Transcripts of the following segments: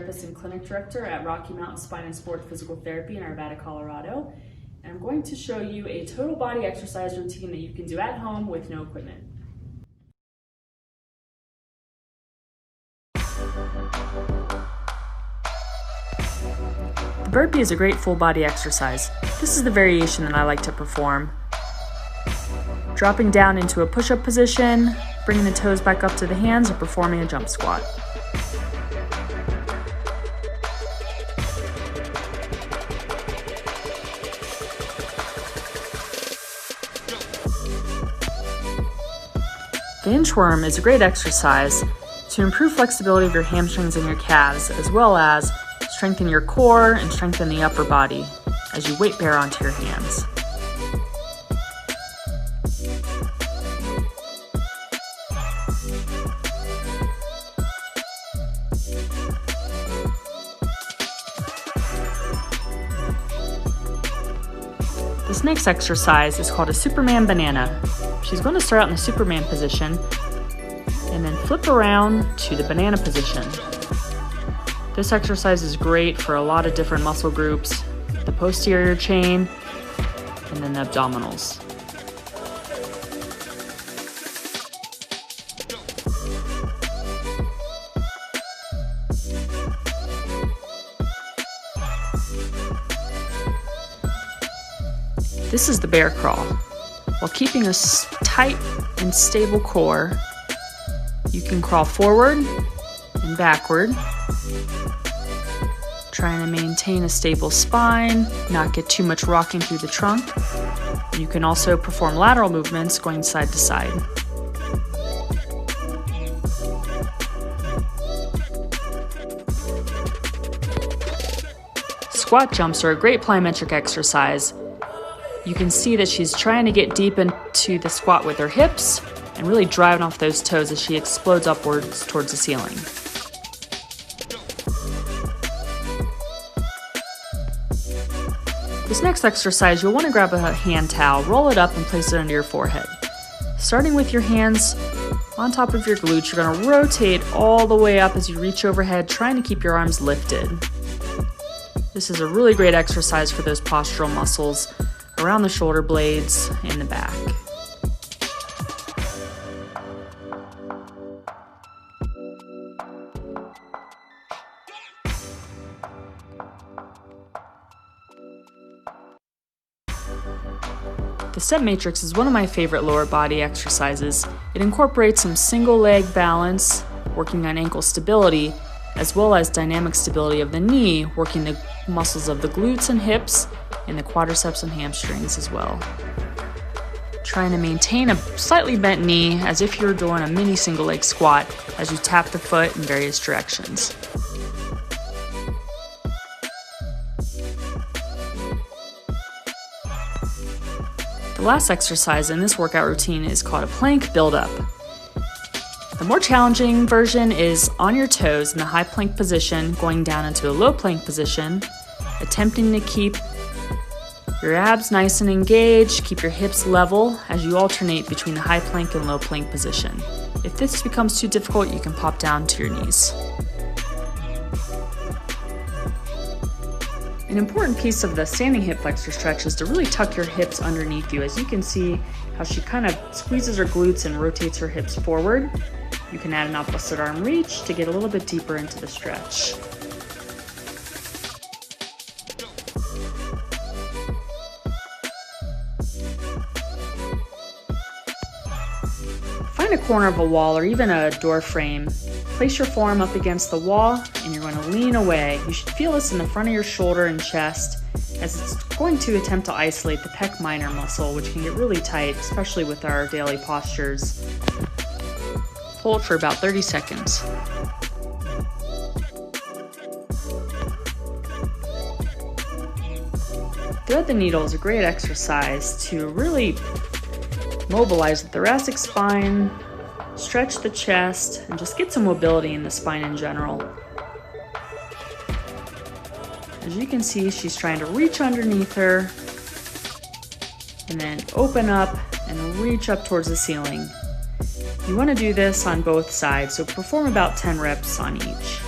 therapist and clinic director at Rocky Mountain Spine and Sport Physical Therapy in Arvada, Colorado. And I'm going to show you a total body exercise routine that you can do at home with no equipment. The burpee is a great full body exercise. This is the variation that I like to perform. Dropping down into a push-up position, bringing the toes back up to the hands, and performing a jump squat. The inchworm is a great exercise to improve flexibility of your hamstrings and your calves, as well as strengthen your core and strengthen the upper body as you weight bear onto your hands. This next exercise is called a Superman banana. She's going to start out in the Superman position and then flip around to the banana position. This exercise is great for a lot of different muscle groups, the posterior chain and then the abdominals. This is the bear crawl. While keeping a tight and stable core, you can crawl forward and backward, trying to maintain a stable spine, not get too much rocking through the trunk. You can also perform lateral movements going side to side. Squat jumps are a great plyometric exercise. You can see that she's trying to get deep into the squat with her hips and really driving off those toes as she explodes upwards towards the ceiling. This next exercise, you'll want to grab a hand towel, roll it up and place it under your forehead. Starting with your hands on top of your glutes, you're going to rotate all the way up as you reach overhead, trying to keep your arms lifted. This is a really great exercise for those postural muscles around the shoulder blades and the back. The step matrix is one of my favorite lower body exercises. It incorporates some single leg balance, working on ankle stability, as well as dynamic stability of the knee, working the muscles of the glutes and hips, and the quadriceps and hamstrings as well. Trying to maintain a slightly bent knee as if you're doing a mini single leg squat as you tap the foot in various directions. The last exercise in this workout routine is called a plank build-up. The more challenging version is on your toes in the high plank position, going down into a low plank position, attempting to keep your abs nice and engaged, keep your hips level as you alternate between the high plank and low plank position. If this becomes too difficult, you can pop down to your knees. An important piece of the standing hip flexor stretch is to really tuck your hips underneath you. As you can see how she kind of squeezes her glutes and rotates her hips forward. You can add an opposite arm reach to get a little bit deeper into the stretch. Find a corner of a wall or even a door frame. Place your forearm up against the wall and you're going to lean away. You should feel this in the front of your shoulder and chest as it's going to attempt to isolate the pec minor muscle, which can get really tight, especially with our daily postures. Hold for about 30 seconds. Thread the needle is a great exercise to really mobilize the thoracic spine, stretch the chest, and just get some mobility in the spine in general. As you can see, she's trying to reach underneath her and then open up and reach up towards the ceiling. You want to do this on both sides, so perform about 10 reps on each.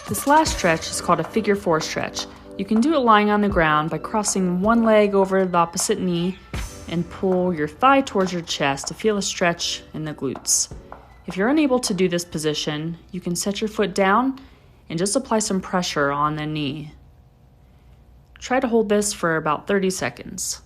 This last stretch is called a figure 4 stretch. You can do it lying on the ground by crossing one leg over the opposite knee and pull your thigh towards your chest to feel a stretch in the glutes. If you're unable to do this position, you can set your foot down and just apply some pressure on the knee. Try to hold this for about 30 seconds.